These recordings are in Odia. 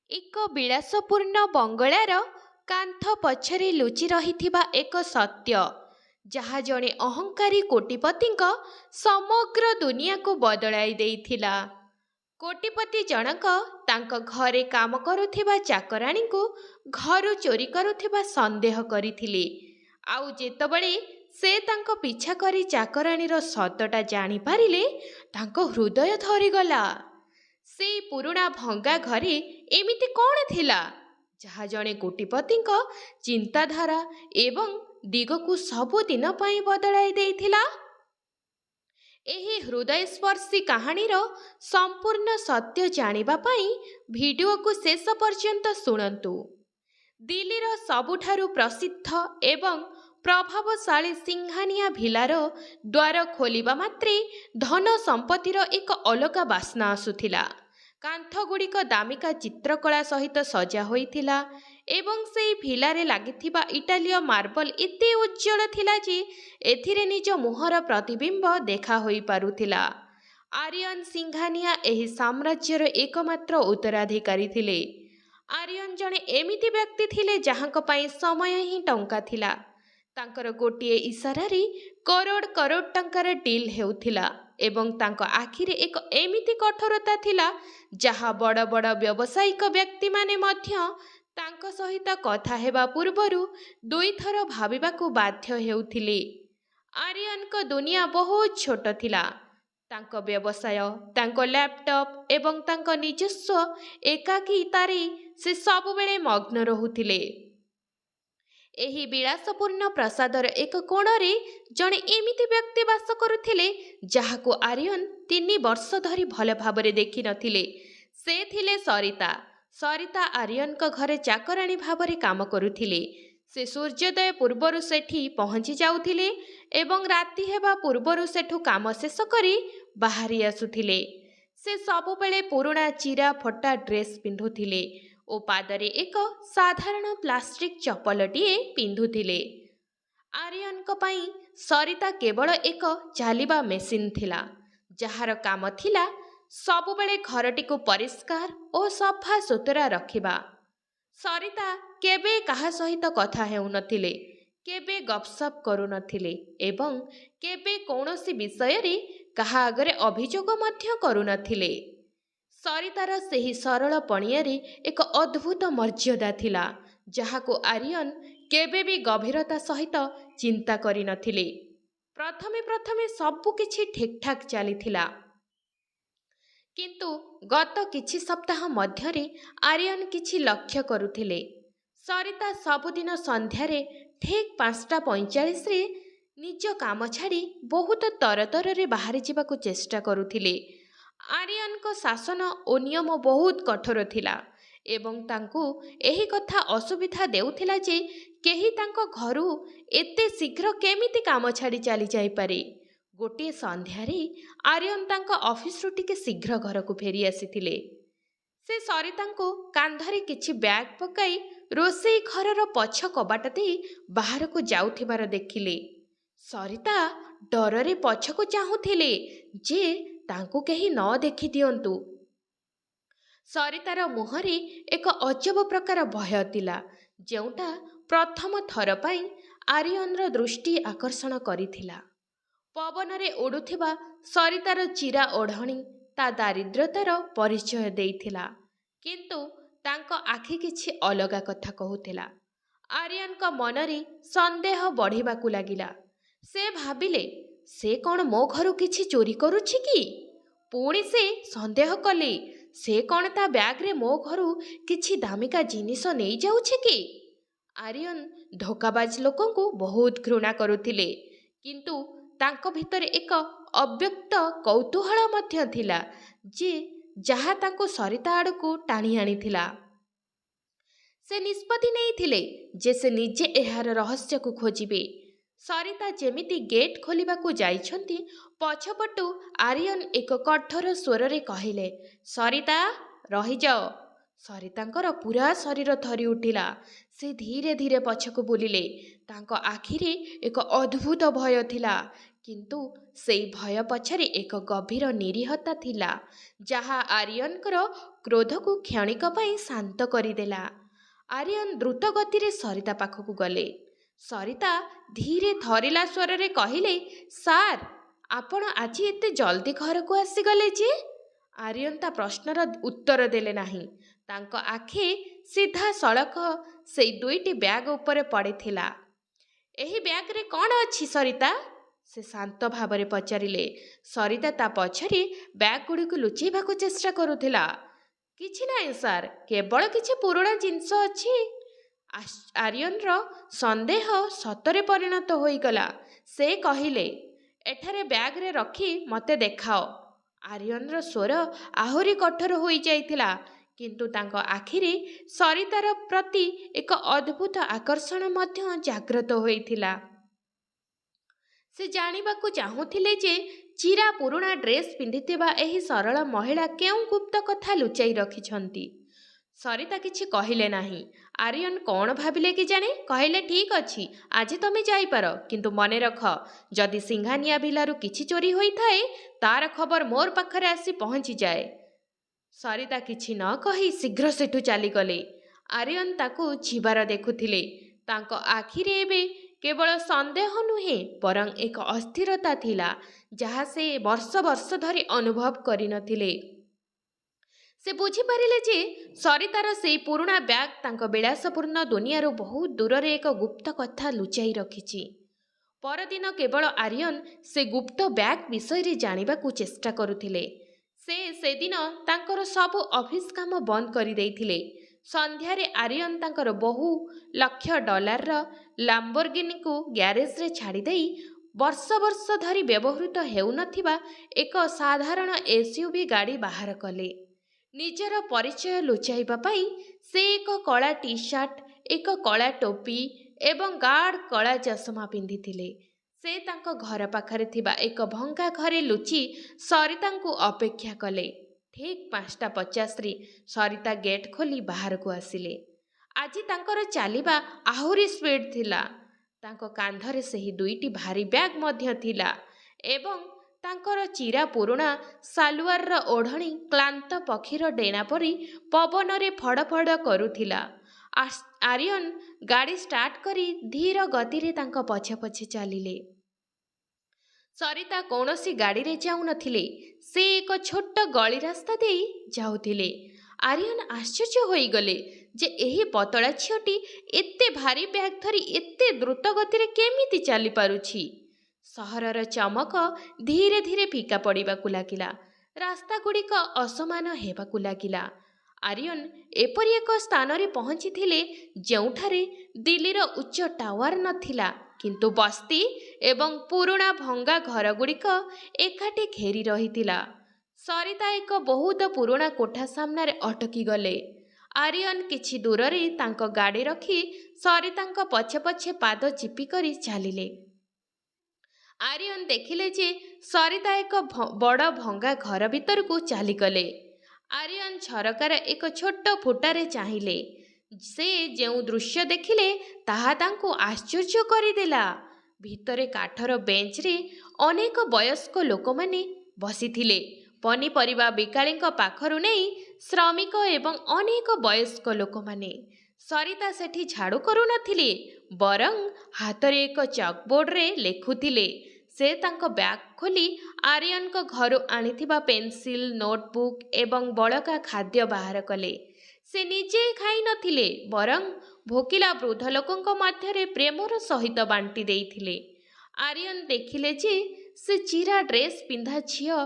ଏକ ବିଳାସପୂର୍ଣ୍ଣ ବଙ୍ଗଳାର କାନ୍ଥ ପଛରେ ଲୁଚି ରହିଥିବା ଏକ ସତ୍ୟ, ଯାହା ଜଣେ ଅହଙ୍କାରୀ କୋଟିପତିଙ୍କ ସମଗ୍ର ଦୁନିଆକୁ ବଦଳାଇ ଦେଇଥିଲା। କୋଟିପତି ଜଣକ ତାଙ୍କ ଘରେ କାମ କରୁଥିବା ଚାକରାଣୀଙ୍କୁ ଘରୁ ଚୋରି କରୁଥିବା ସନ୍ଦେହ କରିଥିଲେ। ଆଉ ଯେତେବେଳେ ସେ ତାଙ୍କ ପିଛା କରି ଚାକରାଣୀର ସତଟା ଜାଣିପାରିଲେ, ତାଙ୍କ ହୃଦୟ ଥରିଗଲା। ସେଇ ପୁରୁଣା ଭଙ୍ଗା ଘରେ ଏମିତି କ'ଣ ଥିଲା ଯାହା ଜଣେ କୋଟିପତିଙ୍କ ଚିନ୍ତାଧାରା ଏବଂ ଦିଗକୁ ସବୁଦିନ ପାଇଁ ବଦଳାଇ ଦେଇଥିଲା? ଏହି ହୃଦୟସ୍ପର୍ଶୀ କାହାଣୀର ସମ୍ପୂର୍ଣ୍ଣ ସତ୍ୟ ଜାଣିବା ପାଇଁ ଭିଡ଼ିଓକୁ ଶେଷ ପର୍ଯ୍ୟନ୍ତ ଶୁଣନ୍ତୁ। ଦିଲ୍ଲୀର ସବୁଠାରୁ ପ୍ରସିଦ୍ଧ ଏବଂ ପ୍ରଭାବଶାଳୀ ସିଂଘାନିଆ ଭିଲାର ଦ୍ୱାର ଖୋଲିବା ମାତ୍ରେ ଧନ ସମ୍ପତ୍ତିର ଏକ ଅଲଗା ବାସ୍ନା ଆସୁଥିଲା। କାନ୍ଥଗୁଡ଼ିକ ଦାମିକା ଚିତ୍ରକଳା ସହିତ ସଜା ହୋଇଥିଲା ଏବଂ ସେହି ଭିଲାରେ ଲାଗିଥିବା ଇଟାଲୀୟ ମାର୍ବଲ ଏତେ ଉଜ୍ଜ୍ୱଳ ଥିଲା ଯେ ଏଥିରେ ନିଜ ମୁହଁର ପ୍ରତିବିମ୍ବ ଦେଖା ହୋଇପାରୁଥିଲା। ଆରିୟନ ସିଂଘାନିଆ ଏହି ସାମ୍ରାଜ୍ୟର ଏକମାତ୍ର ଉତ୍ତରାଧିକାରୀ ଥିଲେ। ଆରିୟନ ଜଣେ ଏମିତି ବ୍ୟକ୍ତି ଥିଲେ ଯାହାଙ୍କ ପାଇଁ ସମୟ ହିଁ ଟଙ୍କା ଥିଲା। ତାଙ୍କର ଗୋଟିଏ ଇସାରାରେ କରୋଡ଼ କରୋଡ଼ ଟଙ୍କାର ଡିଲ୍ ହେଉଥିଲା ଏବଂ ତାଙ୍କ ଆଖିରେ ଏକ ଏମିତି କଠୋରତା ଥିଲା ଯାହା ବଡ଼ ବଡ଼ ବ୍ୟବସାୟିକ ବ୍ୟକ୍ତିମାନେ ମଧ୍ୟ ତାଙ୍କ ସହିତ କଥା ହେବା ପୂର୍ବରୁ ଦୁଇଥର ଭାବିବାକୁ ବାଧ୍ୟ ହେଉଥିଲେ। ଆରିୟନଙ୍କ ଦୁନିଆ ବହୁତ ଛୋଟ ଥିଲା। ତାଙ୍କ ବ୍ୟବସାୟ, ତାଙ୍କ ଲ୍ୟାପଟପ୍ ଏବଂ ତାଙ୍କ ନିଜସ୍ୱ ଏକାକୀତାରେ ସେ ସବୁବେଳେ ମଗ୍ନ ରହୁଥିଲେ। ଏହି ବିଳାସପୂର୍ଣ୍ଣ ପ୍ରାସାଦର ଏକ କୋଣରେ ଜଣେ ଏମିତି ବ୍ୟକ୍ତି ବାସ କରୁଥିଲେ ଯାହାକୁ ଆରିୟନ 3 ବର୍ଷ ଧରି ଭଲ ଭାବରେ ଦେଖିନଥିଲେ। ସେ ଥିଲେ ସରିତା। ସରିତା ଆରିୟନଙ୍କ ଘରେ ଚାକରାଣୀ ଭାବରେ କାମ କରୁଥିଲେ। ସେ ସୂର୍ଯ୍ୟୋଦୟ ପୂର୍ବରୁ ସେଠି ପହଞ୍ଚି ଯାଉଥିଲେ ଏବଂ ରାତି ହେବା ପୂର୍ବରୁ ସେଠୁ କାମ ଶେଷ କରି ବାହାରି ଆସୁଥିଲେ। ସେ ସବୁବେଳେ ପୁରୁଣା ଚିରା ଫଟା ଡ୍ରେସ୍ ପିନ୍ଧୁଥିଲେ ଓ ପାଦରେ ଏକ ସାଧାରଣ ପ୍ଲାଷ୍ଟିକ ଚପଲଟିଏ ପିନ୍ଧୁଥିଲେ। ଆରିୟନଙ୍କ ପାଇଁ ସରିତା କେବଳ ଏକ ଚାଲିବା ମେସିନ୍ ଥିଲା, ଯାହାର କାମ ଥିଲା ସବୁବେଳେ ଘରଟିକୁ ପରିଷ୍କାର ଓ ସଫା ସୁତୁରା ରଖିବା। ସରିତା କେବେ କାହା ସହିତ କଥା ହେଉନଥିଲେ, କେବେ ଗପସପ କରୁନଥିଲେ ଏବଂ କେବେ କୌଣସି ବିଷୟରେ କାହା ଆଗରେ ଅଭିଯୋଗ ମଧ୍ୟ କରୁନଥିଲେ। ସରିତାର ସେହି ସରଳ ପଣିଆରେ ଏକ ଅଦ୍ଭୁତ ମର୍ଯ୍ୟାଦା ଥିଲା, ଯାହାକୁ ଆରିୟନ କେବେ ବି ଗଭୀରତା ସହିତ ଚିନ୍ତା କରିନଥିଲେ। ପ୍ରଥମେ ପ୍ରଥମେ ସବୁ କିଛି ଠିକ୍ଠାକ୍ ଚାଲିଥିଲା, କିନ୍ତୁ ଗତ କିଛି ସପ୍ତାହ ମଧ୍ୟରେ ଆରିୟନ କିଛି ଲକ୍ଷ୍ୟ କରୁଥିଲେ। ସରିତା ସବୁଦିନ ସନ୍ଧ୍ୟାରେ ଠିକ୍ 5:45ରେ ନିଜ କାମ ଛାଡ଼ି ବହୁତ ତରତରରେ ବାହାରି ଯିବାକୁ ଚେଷ୍ଟା କରୁଥିଲେ। ଆରିୟନଙ୍କ ଶାସନ ଓ ନିୟମ ବହୁତ କଠୋର ଥିଲା ଏବଂ ତାଙ୍କୁ ଏହି କଥା ଅସୁବିଧା ଦେଉଥିଲା ଯେ କେହି ତାଙ୍କ ଘରୁ ଏତେ ଶୀଘ୍ର କେମିତି କାମ ଛାଡ଼ି ଚାଲିଯାଇପାରେ। ଗୋଟିଏ ସନ୍ଧ୍ୟାରେ ଆରିୟନ ତାଙ୍କ ଅଫିସରୁ ଟିକେ ଶୀଘ୍ର ଘରକୁ ଫେରି ଆସିଥିଲେ। ସେ ସରିତାଙ୍କୁ କାନ୍ଧରେ କିଛି ବ୍ୟାଗ ପକାଇ ରୋଷେଇ ଘରର ପଛ କବାଟ ଦେଇ ବାହାରକୁ ଯାଉଥିବାର ଦେଖିଲେ। ସରିତା ଡରରେ ପଛକୁ ଚାହୁଁଥିଲେ ଯେ ତାଙ୍କୁ କେହି ନ ଦେଖିଦିଅନ୍ତୁ। ସରିତାର ମୁହଁରେ ଏକ ଅଜବ ପ୍ରକାର ଭୟ ଥିଲା, ଯେଉଁଟା ପ୍ରଥମ ଥର ପାଇଁ ଆରିୟନର ଦୃଷ୍ଟି ଆକର୍ଷଣ କରିଥିଲା। ପବନରେ ଉଡ଼ୁଥିବା ସରିତାର ଚିରା ଓଢ଼ଣୀ ତା ଦାରିଦ୍ର୍ୟତାର ପରିଚୟ ଦେଇଥିଲା, କିନ୍ତୁ ତାଙ୍କ ଆଖି କିଛି ଅଲଗା କଥା କହୁଥିଲା। ଆରିୟନଙ୍କ ମନରେ ସନ୍ଦେହ ବଢ଼ିବାକୁ ଲାଗିଲା। ସେ ଭାବିଲେ, ସେ କ'ଣ ମୋ ଘରୁ କିଛି ଚୋରି କରୁଛି କି? ପୁଣି ସେ ସନ୍ଦେହ କଲେ, ସେ କ'ଣ ତା ବ୍ୟାଗରେ ମୋ ଘରୁ କିଛି ଦାମିକା ଜିନିଷ ନେଇଯାଉଛି କି? ଆରିୟନ ଧୋକାବାଜ ଲୋକଙ୍କୁ ବହୁତ ଘୃଣା କରୁଥିଲେ, କିନ୍ତୁ ତାଙ୍କ ଭିତରେ ଏକ ଅବ୍ୟକ୍ତ କୌତୂହଳ ମଧ୍ୟ ଥିଲା ଯାହା ତାଙ୍କୁ ସରିତା ଆଡ଼କୁ ଟାଣି ଆଣିଥିଲା। ସେ ନିଷ୍ପତ୍ତି ନେଇଥିଲେ ଯେ ସେ ନିଜେ ଏହାର ରହସ୍ୟକୁ ଖୋଜିବେ। ସରିତା ଯେମିତି ଗେଟ୍ ଖୋଲିବାକୁ ଯାଇଛନ୍ତି, ପଛପଟୁ ଆରିୟନ ଏକ କଠୋର ସ୍ୱରରେ କହିଲେ, ସରିତା, ରହିଯାଅ। ସରିତାଙ୍କର ପୂରା ଶରୀର ଥରି ଉଠିଲା। ସେ ଧୀରେ ଧୀରେ ପଛକୁ ବୁଲିଲେ। ତାଙ୍କ ଆଖିରେ ଏକ ଅଦ୍ଭୁତ ଭୟ ଥିଲା, କିନ୍ତୁ ସେଇ ଭୟ ପଛରେ ଏକ ଗଭୀର ନିରୀହତା ଥିଲା ଯାହା ଆରିୟନଙ୍କର କ୍ରୋଧକୁ କ୍ଷଣିକ ପାଇଁ ଶାନ୍ତ କରିଦେଲା। ଆରିୟନ ଦ୍ରୁତ ଗତିରେ ସରିତା ପାଖକୁ ଗଲେ। ସରିତା ଧୀରେ ଥରିଲା ସ୍ୱରରେ କହିଲେ, ସାର୍, ଆପଣ ଆଜି ଏତେ ଜଲ୍ଦି ଘରକୁ ଆସିଗଲେ ଯେ? ଆରିୟନ ତା ପ୍ରଶ୍ନର ଉତ୍ତର ଦେଲେ ନାହିଁ। ତାଙ୍କ ଆଖି ସିଧାସଳଖ ସେଇ ଦୁଇଟି ବ୍ୟାଗ୍ ଉପରେ ପଡ଼ିଥିଲା। ଏହି ବ୍ୟାଗ୍ରେ କ'ଣ ଅଛି ସରିତା? ସେ ଶାନ୍ତ ଭାବରେ ପଚାରିଲେ। ସରିତା ତା ପଛରେ ବ୍ୟାଗ୍ ଗୁଡ଼ିକୁ ଲୁଚେଇବାକୁ ଚେଷ୍ଟା କରୁଥିଲା। କିଛି ନାହିଁ ସାର୍, କେବଳ କିଛି ପୁରୁଣା ଜିନିଷ ଅଛି। ଆରିୟନର ସନ୍ଦେହ ସତରେ ପରିଣତ ହୋଇଗଲା। ସେ କହିଲେ, ଏଠାରେ ବ୍ୟାଗ୍ରେ ରଖି ମୋତେ ଦେଖାଅ। ଆରିୟନର ସ୍ୱର ଆହୁରି କଠୋର ହୋଇଯାଇଥିଲା, କିନ୍ତୁ ତାଙ୍କ ଆଖିରେ ସରିତାର ପ୍ରତି ଏକ ଅଦ୍ଭୁତ ଆକର୍ଷଣ ମଧ୍ୟ ଜାଗ୍ରତ ହୋଇଥିଲା। ସେ ଜାଣିବାକୁ ଚାହୁଁଥିଲେ ଯେ ଚିରା ପୁରୁଣା ଡ୍ରେସ୍ ପିନ୍ଧିଥିବା ଏହି ସରଳ ମହିଳା କେଉଁ ଗୁପ୍ତ କଥା ଲୁଚାଇ ରଖିଛନ୍ତି। ସରିତା କିଛି କହିଲେ ନାହିଁ। ଆରିୟନ କ'ଣ ଭାବିଲେ କେଜାଣି, କହିଲେ, ଠିକ୍ ଅଛି, ଆଜି ତମେ ଯାଇପାର, କିନ୍ତୁ ମନେ ରଖ, ଯଦି ସିଂଘାନିଆ ଭିଲାରୁ କିଛି ଚୋରି ହୋଇଥାଏ ତାର ଖବର ମୋର ପାଖରେ ଆସି ପହଞ୍ଚିଯାଏ। ସରିତା କିଛି ନ କହି ଶୀଘ୍ର ସେଠୁ ଚାଲିଗଲେ। ଆରିୟନ ତାକୁ ଯିବାର ଦେଖୁଥିଲେ। ତାଙ୍କ ଆଖିରେ ଏବେ କେବଳ ସନ୍ଦେହ ନୁହେଁ, ବରଂ ଏକ ଅସ୍ଥିରତା ଥିଲା, ଯାହା ସେ ବର୍ଷ ବର୍ଷ ଧରି ଅନୁଭବ କରିନଥିଲେ। ସେ ବୁଝିପାରିଲେ ଯେ ସରିତାର ସେଇ ପୁରୁଣା ବ୍ୟାଗ୍ ତାଙ୍କ ବିଳାସପୂର୍ଣ୍ଣ ଦୁନିଆରୁ ବହୁତ ଦୂରରେ ଏକ ଗୁପ୍ତ କଥା ଲୁଚାଇ ରଖିଛି। ପରଦିନ କେବଳ ଆରିୟନ ସେ ଗୁପ୍ତ ବ୍ୟାଗ୍ ବିଷୟରେ ଜାଣିବାକୁ ଚେଷ୍ଟା କରୁଥିଲେ। ସେ ସେଦିନ ତାଙ୍କର ସବୁ ଅଫିସ କାମ ବନ୍ଦ କରିଦେଇଥିଲେ। ସନ୍ଧ୍ୟାରେ ଆରିୟନ ତାଙ୍କର ବହୁ ଲକ୍ଷ ଡଲାରର ଲାମ୍ବୋର୍ଗିନିକୁ ଗ୍ୟାରେଜରେ ଛାଡ଼ିଦେଇ ବର୍ଷ ବର୍ଷ ଧରି ବ୍ୟବହୃତ ହେଉନଥିବା ଏକ ସାଧାରଣ ଏସ୍ୟୁଭି ଗାଡ଼ି ବାହାର କଲେ। ନିଜର ପରିଚୟ ଲୁଚାଇବା ପାଇଁ ସେ ଏକ କଳା ଟି ସାର୍ଟ, ଏକ କଳା ଟୋପି ଏବଂ ଗାଢ଼ କଳା ଚଷମା ପିନ୍ଧିଥିଲେ। ସେ ତାଙ୍କ ଘର ପାଖରେ ଥିବା ଏକ ଭଙ୍ଗା ଘରେ ଲୁଚି ସରିତାଙ୍କୁ ଅପେକ୍ଷା କଲେ। ଠିକ୍ 5:50ରେ ସରିତା ଗେଟ୍ ଖୋଲି ବାହାରକୁ ଆସିଲେ। ଆଜି ତାଙ୍କର ଚାଲିବା ଆହୁରି ସ୍ପିଡ୍ ଥିଲା। ତାଙ୍କ କାନ୍ଧରେ ସେହି ଦୁଇଟି ଭାରୀ ବ୍ୟାଗ୍ ମଧ୍ୟ ଥିଲା ଏବଂ ତାଙ୍କର ଚିରା ପୁରୁଣା ସାଲୱାରର ଓଢ଼ଣୀ କ୍ଳାନ୍ତ ପକ୍ଷୀର ଡେଣା ପରି ପବନରେ ଫଡ଼ ଫଡ଼ କରୁଥିଲା। ଆରିୟନ ଗାଡ଼ି ଷ୍ଟାର୍ଟ କରି ଧୀର ଗତିରେ ତାଙ୍କ ପଛେ ପଛେ ଚାଲିଲେ। ସରିତା କୌଣସି ଗାଡ଼ିରେ ଯାଉନଥିଲେ। ସେ ଏକ ଛୋଟ ଗଳି ରାସ୍ତା ଦେଇ ଯାଉଥିଲେ। ଆରିୟନ ଆଶ୍ଚର୍ଯ୍ୟ ହୋଇଗଲେ ଯେ ଏହି ପତଳା ଝିଅଟି ଏତେ ଭାରୀ ବ୍ୟାଗ୍ ଧରି ଏତେ ଦ୍ରୁତ ଗତିରେ କେମିତି ଚାଲିପାରୁଛି। ସହରର ଚମକ ଧୀରେ ଧୀରେ ଫିକା ପଡ଼ିବାକୁ ଲାଗିଲା। ରାସ୍ତାଗୁଡ଼ିକ ଅସମାନ ହେବାକୁ ଲାଗିଲା। ଆରିୟନ ଏପରି ଏକ ସ୍ଥାନରେ ପହଞ୍ଚିଥିଲେ ଯେଉଁଠାରେ ଦିଲ୍ଲୀର ଉଚ୍ଚ ଟାୱାର ନଥିଲା, କିନ୍ତୁ ବସ୍ତି ଏବଂ ପୁରୁଣା ଭଙ୍ଗା ଘରଗୁଡ଼ିକ ଏକାଠି ଘେରି ରହିଥିଲା। ସରିତା ଏକ ବହୁତ ପୁରୁଣା କୋଠା ସାମ୍ନାରେ ଅଟକି ଗଲେ। ଆରିୟନ କିଛି ଦୂରରେ ତାଙ୍କ ଗାଡ଼ି ରଖି ସରିତାଙ୍କ ପଛେ ପଛେ ପାଦ ଚିପି କରି ଚାଲିଲେ। ଆରିୟନ ଦେଖିଲେ ଯେ ସରିତା ଏକ ବଡ଼ ଭଙ୍ଗା ଘର ଭିତରକୁ ଚାଲିଗଲେ। ଆରିୟନ ଝରକାର ଏକ ଛୋଟ ଫୁଟାରେ ଚାହିଁଲେ। ସେ ଯେଉଁ ଦୃଶ୍ୟ ଦେଖିଲେ ତାହା ତାଙ୍କୁ ଆଶ୍ଚର୍ଯ୍ୟ କରିଦେଲା। ଭିତରେ କାଠର ବେଞ୍ଚରେ ଅନେକ ବୟସ୍କ ଲୋକମାନେ ବସିଥିଲେ। ପନିପରିବା ବିକାଳିଙ୍କ ପାଖରୁ ନେଇ ଶ୍ରମିକ ଏବଂ ଅନେକ ବୟସ୍କ ଲୋକମାନେ। ସରିତା ସେଠି ଝାଡ଼ୁ କରୁନଥିଲେ, ବରଂ ହାତରେ ଏକ ଚକବୋର୍ଡରେ ଲେଖୁଥିଲେ। ସେ ତାଙ୍କ ବ୍ୟାଗ୍ ଖୋଲି ଆରିୟନଙ୍କ ଘରୁ ଆଣିଥିବା ପେନ୍ସିଲ, ନୋଟବୁକ୍ ଏବଂ ବଳକା ଖାଦ୍ୟ ବାହାର କଲେ। ସେ ନିଜେ ଖାଇନଥିଲେ, ବରଂ ଭୋକିଲା ବୃଦ୍ଧ ଲୋକଙ୍କ ମଧ୍ୟରେ ପ୍ରେମର ସହିତ ବାଣ୍ଟି ଦେଇଥିଲେ। ଆରିୟନ ଦେଖିଲେ ଯେ ସେ ଚିରା ଡ୍ରେସ୍ ପିନ୍ଧା ଝିଅ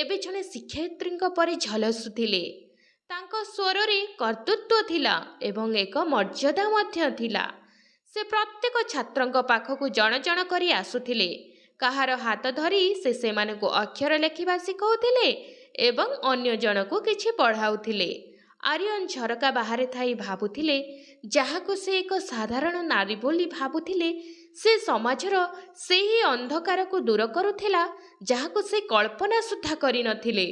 ଏବେ ଜଣେ ଶିକ୍ଷୟିତ୍ରୀଙ୍କ ପରି ଝଲସୁଥିଲେ। ତାଙ୍କ ସ୍ୱରରେ କର୍ତ୍ତୃତ୍ୱ ଥିଲା ଏବଂ ଏକ ମର୍ଯ୍ୟାଦା ମଧ୍ୟ ଥିଲା। ସେ ପ୍ରତ୍ୟେକ ଛାତ୍ରଙ୍କ ପାଖକୁ ଜଣ ଜଣ କରି ଆସୁଥିଲେ। କାହାର ହାତ ଧରି ସେ ସେମାନଙ୍କୁ ଅକ୍ଷର ଲେଖିବା ଶିଖାଉଥିଲେ ଏବଂ ଅନ୍ୟ ଜଣକୁ କିଛି ପଢ଼ାଉଥିଲେ। ଆରିୟନ ଝରକା ବାହାରେ ଥାଇ ଭାବୁଥିଲେ, ଯାହାକୁ ସେ ଏକ ସାଧାରଣ ନାରୀ ବୋଲି ଭାବୁଥିଲେ, ସେ ସମାଜର ସେହି ଅନ୍ଧକାରକୁ ଦୂର କରୁଥିଲା ଯାହାକୁ ସେ କଳ୍ପନା ସୁଦ୍ଧା କରିନଥିଲେ।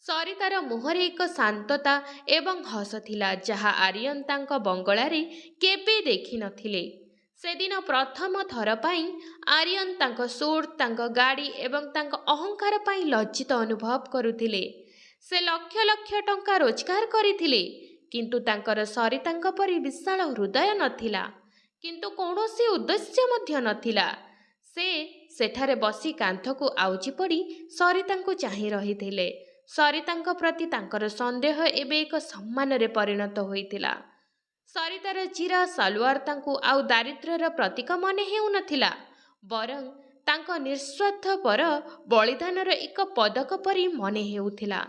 ସରିତାର ମୁହଁରେ ଏକ ଶାନ୍ତତା ଏବଂ ହସ ଥିଲା, ଯାହା ଆରିୟନ ତାଙ୍କ ବଙ୍ଗଳାରେ କେବେ ଦେଖିନଥିଲେ। ସେଦିନ ପ୍ରଥମ ଥର ପାଇଁ ଆରିୟନ ତାଙ୍କ ସୁଟ୍, ତାଙ୍କ ଗାଡ଼ି ଏବଂ ତାଙ୍କ ଅହଙ୍କାର ପାଇଁ ଲଜ୍ଜିତ ଅନୁଭବ କରୁଥିଲେ। ସେ ଲକ୍ଷ ଲକ୍ଷ ଟଙ୍କା ରୋଜଗାର କରିଥିଲେ, କିନ୍ତୁ ତାଙ୍କର ସରିତାଙ୍କ ପରି ବିଶାଳ ହୃଦୟ ନଥିଲା, କିନ୍ତୁ କୌଣସି ଉଦ୍ଦେଶ୍ୟ ମଧ୍ୟ ନଥିଲା। ସେ ସେଠାରେ ବସି କାନ୍ଥକୁ ଆଉଜି ପଡ଼ି ସରିତାଙ୍କୁ ଚାହିଁ ରହିଥିଲେ। ସରିତାଙ୍କ ପ୍ରତି ତାଙ୍କର ସନ୍ଦେହ ଏବେ ଏକ ସମ୍ମାନରେ ପରିଣତ ହୋଇଥିଲା। ସରିତାର ଚିରା ସାଲୱାର ତାଙ୍କୁ ଆଉ ଦାରିଦ୍ର୍ୟର ପ୍ରତୀକ ମନେ ହେଉନଥିଲା, ବରଂ ତାଙ୍କ ନିଃସ୍ୱାର୍ଥପର ବଳିଦାନର ଏକ ପଦକ ପରି ମନେ ହେଉଥିଲା।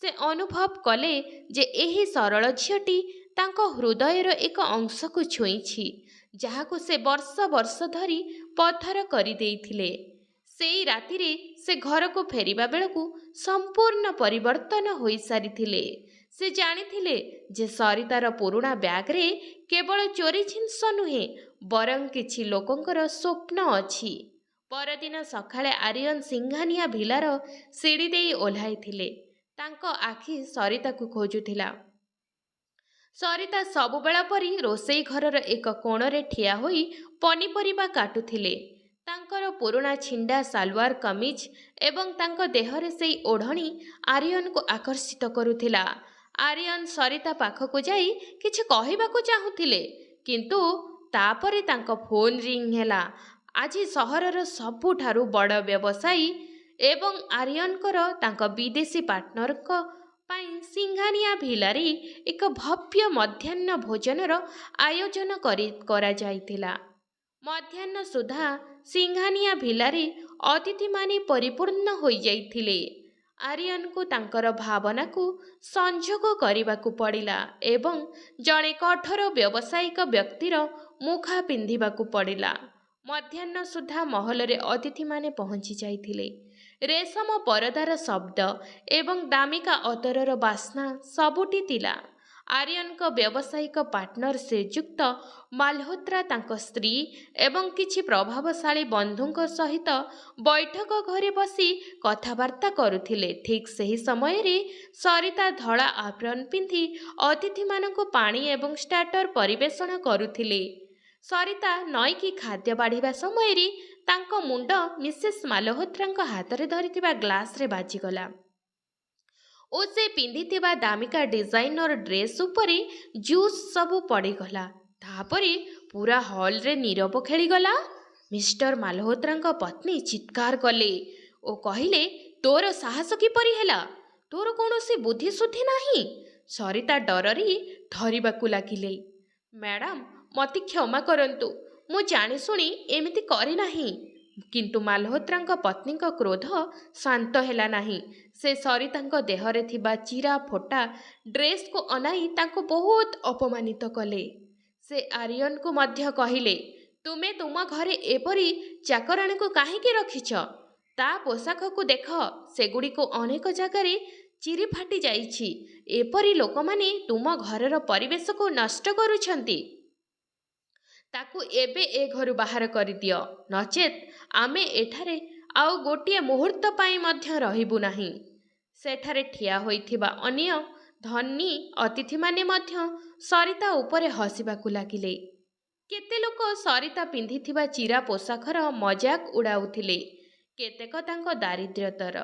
ସେ ଅନୁଭବ କଲେ ଯେ ଏହି ସରଳ ଝିଅଟି ତାଙ୍କ ହୃଦୟର ଏକ ଅଂଶକୁ ଛୁଇଁଛି, ଯାହାକୁ ସେ ବର୍ଷ ବର୍ଷ ଧରି ପଥର କରିଦେଇଥିଲେ। ସେଇ ରାତିରେ ସେ ଘରକୁ ଫେରିବା ବେଳକୁ ସମ୍ପୂର୍ଣ୍ଣ ପରିବର୍ତ୍ତନ ହୋଇସାରିଥିଲେ। ସେ ଜାଣିଥିଲେ ଯେ ସରିତାର ପୁରୁଣା ବ୍ୟାଗରେ କେବଳ ଚୋରି ଜିନିଷ ନୁହେଁ, ବରଂ କିଛି ଲୋକଙ୍କର ସ୍ୱପ୍ନ ଅଛି। ପରଦିନ ସକାଳେ ଆରିୟନ ସିଂଘାନିଆ ଭିଲାର ସିଡ଼ି ଦେଇ ଓହ୍ଲାଇଥିଲେ। ତାଙ୍କ ଆଖି ସରିତାକୁ ଖୋଜୁଥିଲା। ସରିତା ସବୁବେଳ ପରି ରୋଷେଇ ଘରର ଏକ କୋଣରେ ଠିଆ ହୋଇ ପନିପରିବା କାଟୁଥିଲେ। ତାଙ୍କର ପୁରୁଣା ଛିଣ୍ଡା ସାଲୱାର କମିଜ ଏବଂ ତାଙ୍କ ଦେହରେ ସେଇ ଓଢ଼ଣୀ ଆରିୟନକୁ ଆକର୍ଷିତ କରୁଥିଲା। ଆରିୟନ ସରିତା ପାଖକୁ ଯାଇ କିଛି କହିବାକୁ ଚାହୁଁଥିଲେ, କିନ୍ତୁ ତାପରେ ତାଙ୍କ ଫୋନ୍ ରିଂ ହେଲା। ଆଜି ସହରର ସବୁଠାରୁ ବଡ଼ ବ୍ୟବସାୟୀ ଏବଂ ଆରିୟନଙ୍କର ତାଙ୍କ ବିଦେଶୀ ପାର୍ଟନରଙ୍କ ପାଇଁ ସିଂଘାନିଆ ଭିଲାରେ ଏକ ଭବ୍ୟ ମଧ୍ୟାହ୍ନ ଭୋଜନର ଆୟୋଜନ କରାଯାଇଥିଲା। ମଧ୍ୟାହ୍ନ ସୁଦ୍ଧା ସିଂଘାନିଆ ଭିଲାରେ ଅତିଥିମାନେ ପରିପୂର୍ଣ୍ଣ ହୋଇଯାଇଥିଲେ। ଆରିୟନକୁ ତାଙ୍କର ଭାବନାକୁ ସଂଯୋଗ କରିବାକୁ ପଡ଼ିଲା ଏବଂ ଜଣେ କଠୋର ବ୍ୟବସାୟିକ ବ୍ୟକ୍ତିର ମୁଖା ପିନ୍ଧିବାକୁ ପଡ଼ିଲା। ମଧ୍ୟାହ୍ନ ସୁଦ୍ଧା ମହଲରେ ଅତିଥିମାନେ ପହଞ୍ଚି ଯାଇଥିଲେ। ରେଶମ ପରଦାର ଶବ୍ଦ ଏବଂ ଦାମିକା ଅତରର ବାସ୍ନା ସବୁଠି ଥିଲା। ଆରିୟନଙ୍କ ବ୍ୟବସାୟିକ ପାର୍ଟନର ଶ୍ରୀଯୁକ୍ତ ମାଲହୋତ୍ରା ତାଙ୍କ ସ୍ତ୍ରୀ ଏବଂ କିଛି ପ୍ରଭାବଶାଳୀ ବନ୍ଧୁଙ୍କ ସହିତ ବୈଠକ ଘରେ ବସି କଥାବାର୍ତ୍ତା କରୁଥିଲେ। ଠିକ୍ ସେହି ସମୟରେ ସରିତା ଧଳା ଆପ୍ରନ୍ ପିନ୍ଧି ଅତିଥିମାନଙ୍କୁ ପାଣି ଏବଂ ଷ୍ଟାର୍ଟର ପରିବେଷଣ କରୁଥିଲେ। ସରିତା ନଈକି ଖାଦ୍ୟ ବାଢ଼ିବା ସମୟରେ ତାଙ୍କ ମୁଣ୍ଡ ମିସେସ୍ ମାଲହୋତ୍ରାଙ୍କ ହାତରେ ଧରିଥିବା ଗ୍ଲାସରେ ବାଜିଗଲା ଓ ସେ ପିନ୍ଧିଥିବା ଦାମିକା ଡିଜାଇନର ଡ୍ରେସ୍ ଉପରେ ଜୁସ୍ ସବୁ ପଡ଼ିଗଲା। ତାପରେ ପୁରା ହଲରେ ନୀରବ ଖେଳିଗଲା। ମିଷ୍ଟର ମାଲହୋତ୍ରାଙ୍କ ପତ୍ନୀ ଚିତ୍କାର କଲେ ଓ କହିଲେ, ତୋର ସାହସ କିପରି ହେଲା? ତୋର କୌଣସି ବୁଦ୍ଧି ସୁଦ୍ଧି ନାହିଁ? ସରିତା ଡରରେ ଥରିବାକୁ ଲାଗିଲେ। ମ୍ୟାଡ଼ାମ, ମୋତେ କ୍ଷମା କରନ୍ତୁ, ମୁଁ ଜାଣିଶୁଣି ଏମିତି କରିନାହିଁ। କିନ୍ତୁ ମାଲହୋତ୍ରାଙ୍କ ପତ୍ନୀଙ୍କ କ୍ରୋଧ ଶାନ୍ତ ହେଲା ନାହିଁ। ସେ ସରିତାଙ୍କ ଦେହରେ ଥିବା ଚିରା ଫୋଟା ଡ୍ରେସ୍କୁ ଅନାଇ ତାଙ୍କୁ ବହୁତ ଅପମାନିତ କଲେ। ସେ ଆରିୟନକୁ ମଧ୍ୟ କହିଲେ, ତୁମେ ତୁମ ଘରେ ଏପରି ଚାକରାଣୀକୁ କାହିଁକି ରଖିଛ? ତା ପୋଷାକକୁ ଦେଖ, ସେଗୁଡ଼ିକୁ ଅନେକ ଜାଗାରେ ଚିରି ଫାଟି ଯାଇଛି। ଏପରି ଲୋକମାନେ ତୁମ ଘରର ପରିବେଶକୁ ନଷ୍ଟ କରୁଛନ୍ତି। ତାକୁ ଏବେ ଏ ଘରୁ ବାହାର କରିଦିଅ, ନଚେତ୍ ଆମେ ଏଠାରେ ଆଉ ଗୋଟିଏ ମୁହୂର୍ତ୍ତ ପାଇଁ ମଧ୍ୟ ରହିବୁ ନାହିଁ। ସେଠାରେ ଠିଆ ହୋଇଥିବା ଅନ୍ୟ ଧନୀ ଅତିଥିମାନେ ମଧ୍ୟ ସରିତା ଉପରେ ହସିବାକୁ ଲାଗିଲେ। କେତେ ଲୋକ ସରିତା ପିନ୍ଧିଥିବା ଚିରା ପୋଷାକର ମଜାକ ଉଡ଼ାଉଥିଲେ, କେତେକ ତାଙ୍କ ଦାରିଦ୍ର୍ୟତାର।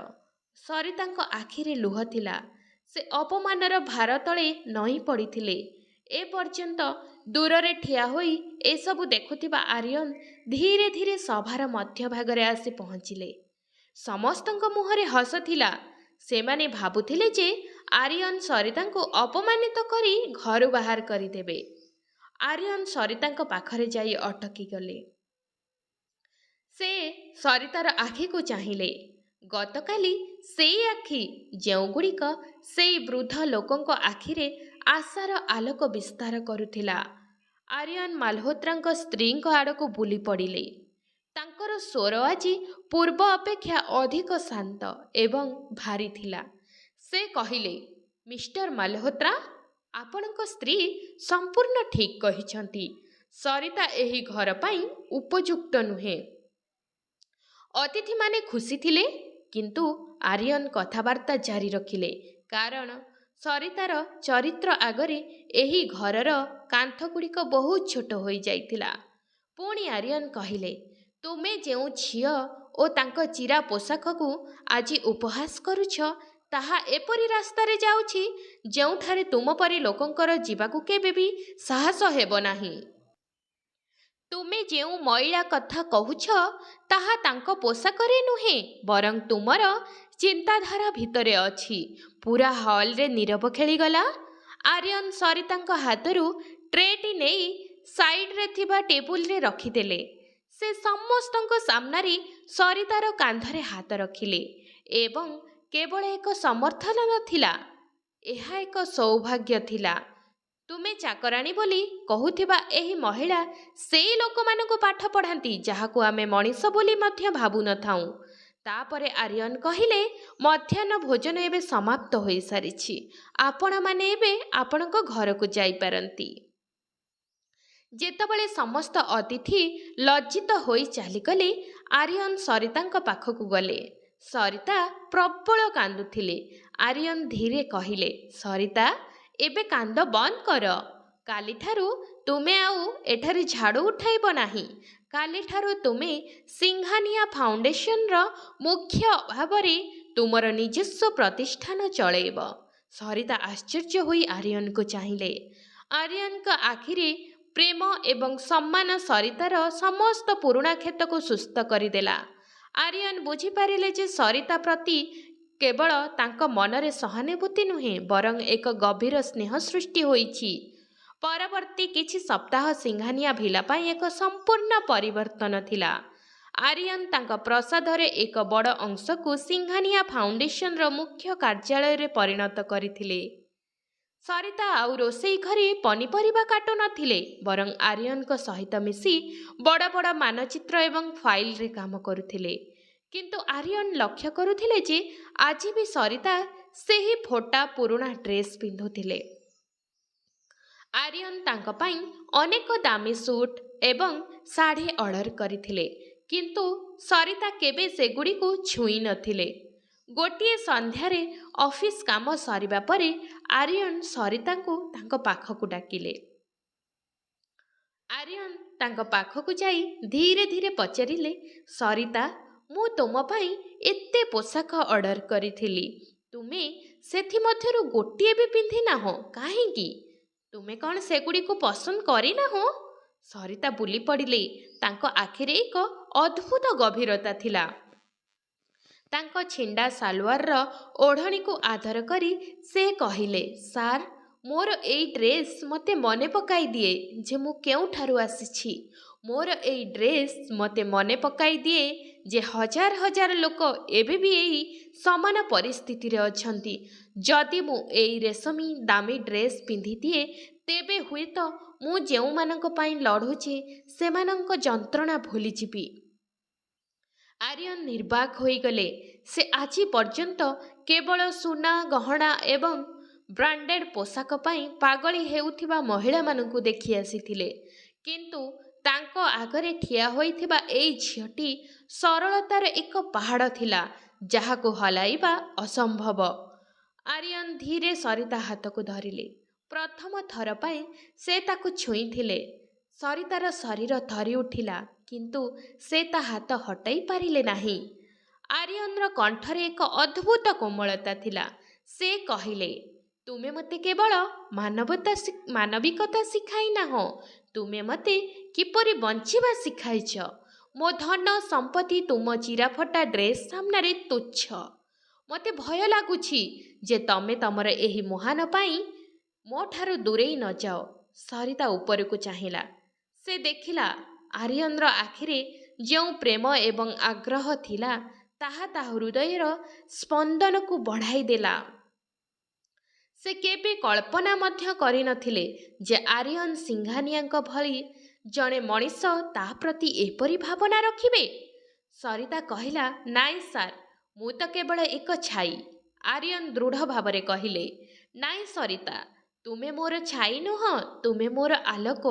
ସରିତାଙ୍କ ଆଖିରେ ଲୁହ ଥିଲା। ସେ ଅପମାନର ଭାର ତଳେ ନଇଁ ପଡ଼ିଥିଲେ। ଏପର୍ଯ୍ୟନ୍ତ ଦୂରରେ ଠିଆ ହୋଇ ଏସବୁ ଦେଖୁଥିବା ଆରିୟନ ଧୀରେ ଧୀରେ ସଭାର ମଧ୍ୟଭାଗରେ ଆସି ପହଞ୍ଚିଲେ। ସମସ୍ତଙ୍କ ମୁହଁରେ ହସ ଥିଲା। ସେମାନେ ଭାବୁଥିଲେ ଯେ ଆରିୟନ ସରିତାଙ୍କୁ ଅପମାନିତ କରି ଘରୁ ବାହାର କରିଦେବେ। ଆରିୟନ ସରିତାଙ୍କ ପାଖରେ ଯାଇ ଅଟକିଗଲେ। ସେ ସରିତାର ଆଖିକୁ ଚାହିଁଲେ। ଗତକାଲି ସେଇ ଆଖି ଯେଉଁଗୁଡ଼ିକ ସେଇ ବୃଦ୍ଧ ଲୋକଙ୍କ ଆଖିରେ ଆଶାର ଆଲୋକ ବିସ୍ତାର କରୁଥିଲା। ଆରିୟନ ମାଲହୋତ୍ରାଙ୍କ ସ୍ତ୍ରୀଙ୍କ ଆଡ଼କୁ ବୁଲି ପଡ଼ିଲେ। ତାଙ୍କର ସ୍ୱର ଆଜି ପୂର୍ବ ଅପେକ୍ଷା ଅଧିକ ଶାନ୍ତ ଏବଂ ଭାରୀ ଥିଲା। ସେ କହିଲେ, ମିଷ୍ଟର ମାଲହୋତ୍ରା, ଆପଣଙ୍କ ସ୍ତ୍ରୀ ସମ୍ପୂର୍ଣ୍ଣ ଠିକ୍ କହିଛନ୍ତି। ସରିତା ଏହି ଘର ପାଇଁ ଉପଯୁକ୍ତ ନୁହେଁ। ଅତିଥିମାନେ ଖୁସି ଥିଲେ, କିନ୍ତୁ ଆରିୟନ କଥାବାର୍ତ୍ତା ଜାରି ରଖିଲେ, କାରଣ ସରିତାର ଚରିତ୍ର ଆଗରେ ଏହି ଘରର କାନ୍ଥଗୁଡ଼ିକ ବହୁତ ଛୋଟ ହୋଇଯାଇଥିଲା। ପୁଣି ଆରିୟନ କହିଲେ, ତୁମେ ଯେଉଁ ଝିଅ ଓ ତାଙ୍କ ଚିରା ପୋଷାକକୁ ଆଜି ଉପହାସ କରୁଛ, ତାହା ଏପରି ରାସ୍ତାରେ ଯାଉଛି ଯେଉଁଠାରେ ତୁମ ପରି ଲୋକଙ୍କର ଯିବାକୁ କେବେ ବି ସାହସ ହେବ ନାହିଁ। ତୁମେ ଯେଉଁ ମଇଳା କଥା କହୁଛ ତାହା ତାଙ୍କ ପୋଷାକରେ ନୁହେଁ, ବରଂ ତୁମର ଚିନ୍ତାଧାରା ଭିତରେ ଅଛି। ପୁରା ହଲ୍ରେ ନୀରବ ଖେଳିଗଲା। ଆର୍ୟନ୍ ସରିତାଙ୍କ ହାତରୁ ଟ୍ରେଟି ନେଇ ସାଇଡ୍ରେ ଥିବା ଟେବୁଲରେ ରଖିଦେଲେ। ସେ ସମସ୍ତଙ୍କ ସାମ୍ନାରେ ସରିତାର କାନ୍ଧରେ ହାତ ରଖିଲେ ଏବଂ କେବଳ ଏକ ସମର୍ଥନ ନଥିଲା, ଏହା ଏକ ସୌଭାଗ୍ୟ ଥିଲା। ତୁମେ ଚାକରାଣୀ ବୋଲି କହୁଥିବା ଏହି ମହିଳା ସେଇ ଲୋକମାନଙ୍କୁ ପାଠ ପଢ଼ାନ୍ତି ଯାହାକୁ ଆମେ ମଣିଷ ବୋଲି ମଧ୍ୟ ଭାବୁନଥାଉଁ। ତାପରେ ଆର୍ୟନ୍ କହିଲେ, ମଧ୍ୟାହ୍ନ ଭୋଜନ ଏବେ ସମାପ୍ତ ହୋଇସାରିଛି। ଆପଣମାନେ ଏବେ ଆପଣଙ୍କ ଘରକୁ ଯାଇପାରନ୍ତି। ଯେତେବେଳେ ସମସ୍ତ ଅତିଥି ଲଜ୍ଜିତ ହୋଇ ଚାଲିଗଲେ, ଆର୍ୟନ୍ ସରିତାଙ୍କ ପାଖକୁ ଗଲେ। ସରିତା ପ୍ରବଳ କାନ୍ଦୁଥିଲେ। ଆର୍ୟନ୍ ଧୀରେ କହିଲେ, ସରିତା, ଏବେ କାନ୍ଦ ବନ୍ଦ କର। କାଲିଠାରୁ ତୁମେ ଆଉ ଏଠାରେ ଝାଡ଼ୁ ଉଠାଇବ ନାହିଁ। କାଲିଠାରୁ ତୁମେ ସିଂଘାନିଆ ଫାଉଣ୍ଡେସନର ମୁଖ୍ୟ ଭାବରେ ତୁମର ନିଜସ୍ୱ ପ୍ରତିଷ୍ଠାନ ଚଳେଇବ। ସରିତା ଆଶ୍ଚର୍ଯ୍ୟ ହୋଇ ଆର୍ୟନ୍କୁ ଚାହିଁଲେ। ଆର୍ୟନ୍ଙ୍କ ଆଖିରେ ପ୍ରେମ ଏବଂ ସମ୍ମାନ ସରିତାର ସମସ୍ତ ପୁରୁଣା କ୍ଷତକୁ ସୁସ୍ଥ କରିଦେଲା। ଆର୍ୟନ୍ ବୁଝିପାରିଲେ ଯେ ସରିତା ପ୍ରତି କେବଳ ତାଙ୍କ ମନରେ ସହାନୁଭୂତି ନୁହେଁ, ବରଂ ଏକ ଗଭୀର ସ୍ନେହ ସୃଷ୍ଟି ହୋଇଛି। ପରବର୍ତ୍ତୀ କିଛି ସପ୍ତାହ ସିଂଘାନିଆ ଭିଲା ପାଇଁ ଏକ ସମ୍ପୂର୍ଣ୍ଣ ପରିବର୍ତ୍ତନ ଥିଲା। ଆର୍ୟନ୍ ତାଙ୍କ ପ୍ରସାଦର ଏକ ବଡ଼ ଅଂଶକୁ ସିଂଘାନିଆ ଫାଉଣ୍ଡେସନର ମୁଖ୍ୟ କାର୍ଯ୍ୟାଳୟରେ ପରିଣତ କରିଥିଲେ। ସରିତା ଆଉ ରୋଷେଇ ଘରେ ପନିପରିବା କାଟୁନଥିଲେ, ବରଂ ଆର୍ୟନ୍ଙ୍କ ସହିତ ମିଶି ବଡ଼ ବଡ଼ ମାନଚିତ୍ର ଏବଂ ଫାଇଲରେ କାମ କରୁଥିଲେ। କିନ୍ତୁ ଆର୍ୟନ୍ ଲକ୍ଷ୍ୟ କରୁଥିଲେ ଯେ ଆଜି ବି ସରିତା ସେହି ଫୋଟା ପୁରୁଣା ଡ୍ରେସ୍ ପିନ୍ଧୁଥିଲେ। ଆର୍ୟନ୍ ତାଙ୍କ ପାଇଁ ଅନେକ ଦାମୀ ସୁଟ୍ ଏବଂ ଶାଢ଼ୀ ଅର୍ଡର କରିଥିଲେ, କିନ୍ତୁ ସରିତା କେବେ ସେଗୁଡ଼ିକୁ ଛୁଇଁ ନଥିଲେ। ଗୋଟିଏ ସନ୍ଧ୍ୟାରେ ଅଫିସ କାମ ସରିବା ପରେ ଆର୍ୟନ୍ ସରିତାଙ୍କୁ ତାଙ୍କ ପାଖକୁ ଡାକିଲେ। ଆର୍ୟନ୍ ତାଙ୍କ ପାଖକୁ ଯାଇ ଧୀରେ ଧୀରେ ପଚାରିଲେ, ସରିତା, ମୁଁ ତୁମ ପାଇଁ ଏତେ ପୋଷାକ ଅର୍ଡର କରିଥିଲି, ତୁମେ ସେଥିମଧ୍ୟରୁ ଗୋଟିଏ ବି ପିନ୍ଧିନାହଁ କାହିଁକି? ତୁମେ କ'ଣ ସେଗୁଡ଼ିକୁ ପସନ୍ଦ କରିନାହଁ? ସରିତା ବୁଲି ପଡ଼ିଲେ। ତାଙ୍କ ଆଖିରେ ଏକ ଅଦ୍ଭୁତ ଗଭୀରତା ଥିଲା। ତାଙ୍କ ଛିଣ୍ଡା ସାଲୱାରର ଓଢ଼ଣୀକୁ ଆଦର କରି ସେ କହିଲେ, ସାର୍, ମୋର ଏଇ ଡ୍ରେସ୍ ମୋତେ ମନେ ପକାଇ ଦିଏ ଯେ ମୁଁ କେଉଁଠାରୁ ଆସିଛି। ମୋର ଏଇ ଡ୍ରେସ୍ ମୋତେ ମନେ ପକାଇ ଦିଏ ଯେ ହଜାର ହଜାର ଲୋକ ଏବେ ବି ଏଇ ସମାନ ପରିସ୍ଥିତିରେ ଅଛନ୍ତି। ଯଦି ମୁଁ ଏଇ ରେଶମୀ ଦାମୀ ଡ୍ରେସ୍ ପିନ୍ଧିଦିଏ, ତେବେ ହୁଏତ ମୁଁ ଯେଉଁମାନଙ୍କ ପାଇଁ ଲଢ଼ୁଛି ସେମାନଙ୍କ ଯନ୍ତ୍ରଣା ଭୁଲିଯିବି। ଆର୍ୟନ୍ ନିର୍ବାକ୍ ହୋଇଗଲେ। ସେ ଆଜି ପର୍ଯ୍ୟନ୍ତ କେବଳ ସୁନା ଗହଣା ଏବଂ ବ୍ରାଣ୍ଡେଡ୍ ପୋଷାକ ପାଇଁ ପାଗଳି ହେଉଥିବା ମହିଳାମାନଙ୍କୁ ଦେଖି ଆସିଥିଲେ, କିନ୍ତୁ ତାଙ୍କ ଆଗରେ ଠିଆ ହୋଇଥିବା ଏଇ ଝିଅଟି ସରଳତାର ଏକ ପାହାଡ଼ ଥିଲା, ଯାହାକୁ ହଲାଇବା ଅସମ୍ଭବ। ଆର୍ୟନ୍ ଧୀରେ ସରିତା ହାତକୁ ଧରିଲେ। ପ୍ରଥମ ଥର ପାଇଁ ସେ ତାକୁ ଛୁଇଁଥିଲେ। ସରିତାର ଶରୀର ଥରି ଉଠିଲା, କିନ୍ତୁ ସେ ତା ହାତ ହଟାଇ ପାରିଲେ ନାହିଁ। ଆର୍ୟନ୍ର କଣ୍ଠରେ ଏକ ଅଦ୍ଭୁତ କୋମଳତା ଥିଲା। ସେ କହିଲେ, ତୁମେ ମୋତେ କେବଳ ମାନବିକତା ଶିଖାଇ ନାହଁ, ତୁମେ ମୋତେ କିପରି ବଞ୍ଚିବା ଶିଖାଇଛ। ମୋ ଧନ ସମ୍ପତ୍ତି ତୁମ ଚିରାଫଟା ଡ୍ରେସ୍ ସାମ୍ନାରେ ତୁଚ୍ଛ। ମୋତେ ଭୟ ଲାଗୁଛି ଯେ ତମେ ତମର ଏହି ମହାନ ପାଇଁ ମୋ ଠାରୁ ଦୂରେଇ ନ ଯାଅ। ସରିତା ଉପରକୁ ଚାହିଁଲା। ସେ ଦେଖିଲା ଆର୍ୟନ୍ର ଆଖିରେ ଯେଉଁ ପ୍ରେମ ଏବଂ ଆଗ୍ରହ ଥିଲା, ତାହା ତା ହୃଦୟର ସ୍ପନ୍ଦନକୁ ବଢ଼ାଇ ଦେଲା। ସେ କେବେ କଳ୍ପନା ମଧ୍ୟ କରିନଥିଲେ ଯେ ଆର୍ୟନ୍ ସିଂଘାନିଆଙ୍କ ଭଳି ଜଣେ ମଣିଷ ତା ପ୍ରତି ଏପରି ଭାବନା ରଖିବେ। ସରିତା କହିଲା, ନାଇଁ ସାର୍, ମୁଁ ତ କେବଳ ଏକ ଛାଇ। ଆର୍ୟନ୍ ଦୃଢ଼ ଭାବରେ କହିଲେ, ନାଇଁ ସରିତା, ତୁମେ ମୋର ଛାଇ ନୁହଁ, ତୁମେ ମୋର ଆଲୋକ।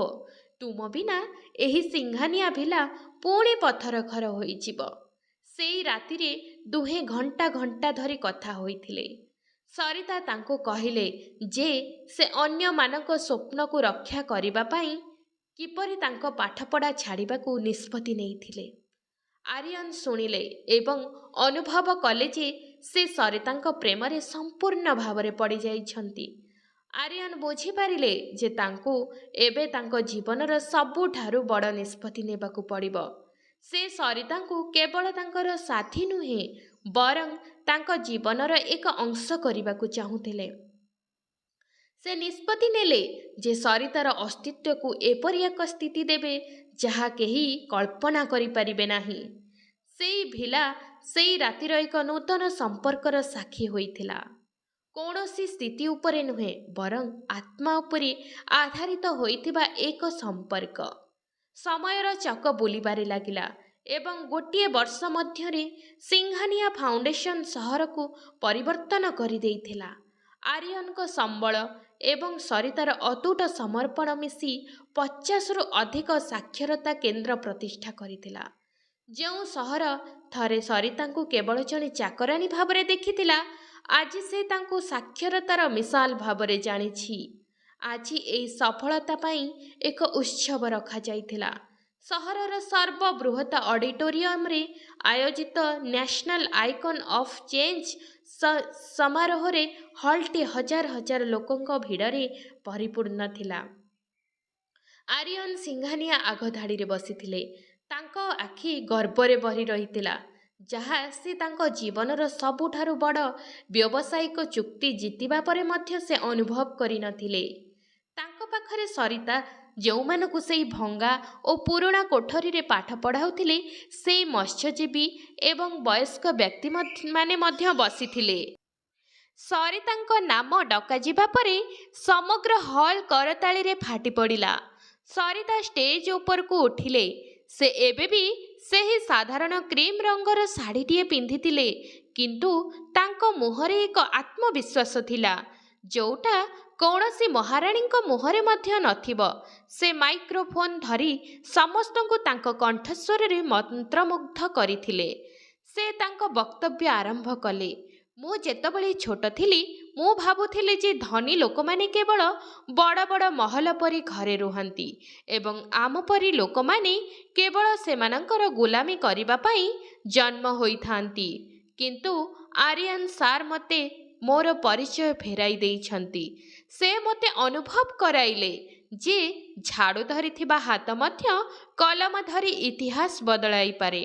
ତୁମ ବିନା ଏହି ସିଂଘାନିଆ ଭିଲା ପୁଣି ପଥର ଘର ହୋଇଯିବ। ସେଇ ରାତିରେ ଦୁହେଁ ଘଣ୍ଟା ଘଣ୍ଟା ଧରି କଥା ହୋଇଥିଲେ। ସରିତା ତାଙ୍କୁ କହିଲେ ଯେ ସେ ଅନ୍ୟମାନଙ୍କ ସ୍ୱପ୍ନକୁ ରକ୍ଷା କରିବା ପାଇଁ କିପରି ତାଙ୍କ ପାଠପଢ଼ା ଛାଡ଼ିବାକୁ ନିଷ୍ପତ୍ତି ନେଇଥିଲେ। ଆର୍ୟନ୍ ଶୁଣିଲେ ଏବଂ ଅନୁଭବ କଲେ ଯେ ସେ ସରିତାଙ୍କ ପ୍ରେମରେ ସମ୍ପୂର୍ଣ୍ଣ ଭାବରେ ପଡ଼ିଯାଇଛନ୍ତି। ଆରିୟନ ବୁଝିପାରିଲେ ଯେ ତାଙ୍କୁ ଏବେ ତାଙ୍କ ଜୀବନର ସବୁଠାରୁ ବଡ଼ ନିଷ୍ପତ୍ତି ନେବାକୁ ପଡ଼ିବ। ସେ ସରିତାଙ୍କୁ କେବଳ ତାଙ୍କର ସାଥୀ ନୁହେଁ ବରଂ ତାଙ୍କ ଜୀବନର ଏକ ଅଂଶ କରିବାକୁ ଚାହୁଁଥିଲେ। ସେ ନିଷ୍ପତ୍ତି ନେଲେ ଯେ ସରିତାର ଅସ୍ତିତ୍ୱକୁ ଏପରି ଏକ ସ୍ଥିତି ଦେବେ ଯାହା କେହି କଳ୍ପନା କରିପାରିବେ ନାହିଁ। ସେଇ ଭିଲା ସେଇ ରାତିର ଏକ ନୂତନ ସମ୍ପର୍କର ସାକ୍ଷୀ ହୋଇଥିଲା। କୌଣସି ସ୍ଥିତି ଉପରେ ନୁହେଁ ବରଂ ଆତ୍ମା ଉପରେ ଆଧାରିତ ହୋଇଥିବା ଏକ ସମ୍ପର୍କ। ସମୟର ଚକ ବୁଲିବାରେ ଲାଗିଲା ଏବଂ ଗୋଟିଏ ବର୍ଷ ମଧ୍ୟରେ ସିଂଘାନିଆ ଫାଉଣ୍ଡେସନ ସହରକୁ ପରିବର୍ତ୍ତନ କରିଦେଇଥିଲା। ଆରିୟନଙ୍କ ସମ୍ବଳ ଏବଂ ସରିତାର ଅତୁଟ ସମର୍ପଣ ମିଶି 50ରୁ ଅଧିକ ସାକ୍ଷରତା କେନ୍ଦ୍ର ପ୍ରତିଷ୍ଠା କରିଥିଲା। ଯେଉଁ ସହର ଥରେ ସରିତାଙ୍କୁ କେବଳ ଜଣେ ଚାକରାଣୀ ଭାବରେ ଦେଖିଥିଲା ଆଜି ସେ ତାଙ୍କୁ ସାକ୍ଷରତାର ମିସାଲ ଭାବରେ ଜାଣିଛି। ଆଜି ଏହି ସଫଳତା ପାଇଁ ଏକ ଉତ୍ସବ ରଖାଯାଇଥିଲା। ସହରର ସର୍ବବୃହତ ଅଡିଟୋରିୟମରେ ଆୟୋଜିତ ନ୍ୟାସନାଲ ଆଇକନ୍ ଅଫ୍ ଚେଞ୍ଜ ସମାରୋହରେ ହଲଟି ହଜାର ହଜାର ଲୋକଙ୍କ ଭିଡ଼ରେ ପରିପୂର୍ଣ୍ଣ ଥିଲା। ଆରିୟନ ସିଂଘାନିଆ ଆଗଧାଡ଼ିରେ ବସିଥିଲେ। ତାଙ୍କ ଆଖି ଗର୍ବରେ ଭରି ରହିଥିଲା ଯାହା ସେ ତାଙ୍କ ଜୀବନର ସବୁଠାରୁ ବଡ଼ ବ୍ୟବସାୟିକ ଚୁକ୍ତି ଜିତିବା ପରେ ମଧ୍ୟ ସେ ଅନୁଭବ କରିନଥିଲେ। ତାଙ୍କ ପାଖରେ ସରିତା ଯେଉଁମାନଙ୍କୁ ସେହି ଭଙ୍ଗା ଓ ପୁରୁଣା କୋଠରୀରେ ପାଠ ପଢ଼ାଉଥିଲେ ସେହି ମତ୍ସ୍ୟଜୀବୀ ଏବଂ ବୟସ୍କ ବ୍ୟକ୍ତିମାନେ ମଧ୍ୟ ବସିଥିଲେ। ସରିତାଙ୍କ ନାମ ଡକାଯିବା ପରେ ସମଗ୍ର ହଲ୍ କରତାଳିରେ ଫାଟି ପଡ଼ିଲା। ସରିତା ଷ୍ଟେଜ୍ ଉପରକୁ ଉଠିଲେ। ସେ ଏବେ ବି ସେହି ସାଧାରଣ କ୍ରିମ୍ ରଙ୍ଗର ଶାଢ଼ୀଟିଏ ପିନ୍ଧିଥିଲେ କିନ୍ତୁ ତାଙ୍କ ମୁହଁରେ ଏକ ଆତ୍ମବିଶ୍ୱାସ ଥିଲା ଯେଉଁଟା କୌଣସି ମହାରାଣୀଙ୍କ ମୁହଁରେ ମଧ୍ୟ ନଥିବ। ସେ ମାଇକ୍ରୋଫୋନ୍ ଧରି ସମସ୍ତଙ୍କୁ ତାଙ୍କ କଣ୍ଠସ୍ୱରରେ ମନ୍ତ୍ରମୁଗ୍ଧ କରିଥିଲେ। ସେ ତାଙ୍କ ବକ୍ତବ୍ୟ ଆରମ୍ଭ କଲେ, ମୁଁ ଯେତେବେଳେ ଛୋଟ ଥିଲି ମୁଁ ଭାବୁଥିଲି ଯେ ଧନୀ ଲୋକମାନେ କେବଳ ବଡ଼ ବଡ଼ ମହଲ ପରି ଘରେ ରୁହନ୍ତି ଏବଂ ଆମ ପରି ଲୋକମାନେ କେବଳ ସେମାନଙ୍କର ଗୋଲାମୀ କରିବା ପାଇଁ ଜନ୍ମ ହୋଇଥାନ୍ତି। କିନ୍ତୁ ଆରିୟନ ସାର୍ ମୋତେ ମୋର ପରିଚୟ ଫେରାଇ ଦେଇଛନ୍ତି। ସେ ମୋତେ ଅନୁଭବ କରାଇଲେ ଯେ ଝାଡ଼ୁ ଧରିଥିବା ହାତ ମଧ୍ୟ କଲମ ଧରି ଇତିହାସ ବଦଳାଇପାରେ।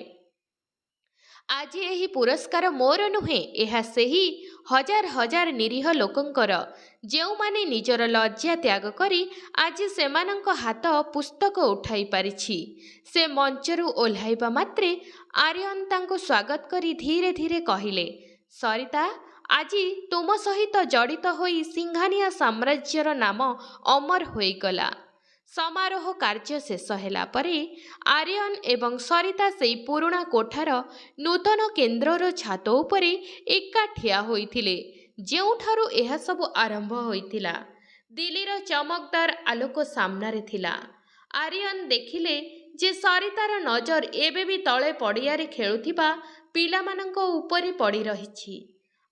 ଆଜି ଏହି ପୁରସ୍କାର ମୋର ନୁହେଁ ଏହା ସେହି ହଜାର ହଜାର ନିରୀହ ଲୋକଙ୍କର ଯେଉଁମାନେ ନିଜର ଲଜ୍ଜା ତ୍ୟାଗ କରି ଆଜି ସେମାନଙ୍କ ହାତ ପୁସ୍ତକ ଉଠାଇ ପାରିଛି। ସେ ମଞ୍ଚରୁ ଓହ୍ଲାଇବା ମାତ୍ରେ ଆରିୟନ ତାଙ୍କୁ ସ୍ୱାଗତ କରି ଧୀରେ ଧୀରେ କହିଲେ, ସରିତା ଆଜି ତୁମ ସହିତ ଜଡ଼ିତ ହୋଇ ସିଂଘାନିଆ ସାମ୍ରାଜ୍ୟର ନାମ ଅମର ହୋଇଗଲା। ସମାରୋହ କାର୍ଯ୍ୟ ଶେଷ ହେଲା ପରେ ଆରିୟନ ଏବଂ ସରିତା ସେହି ପୁରୁଣା କୋଠାର ନୂତନ କେନ୍ଦ୍ରର ଛାତ ଉପରେ ଏକା ଠିଆ ହୋଇଥିଲେ ଯେଉଁଠାରୁ ଏହାସବୁ ଆରମ୍ଭ ହୋଇଥିଲା। ଦିଲ୍ଲୀର ଚମକଦାର ଆଲୋକ ସାମ୍ନାରେ ଥିଲା। ଆରିୟନ ଦେଖିଲେ ଯେ ସରିତାର ନଜର ଏବେ ବି ତଳେ ପଡ଼ିଆରେ ଖେଳୁଥିବା ପିଲାମାନଙ୍କ ଉପରେ ପଡ଼ି ରହିଛି।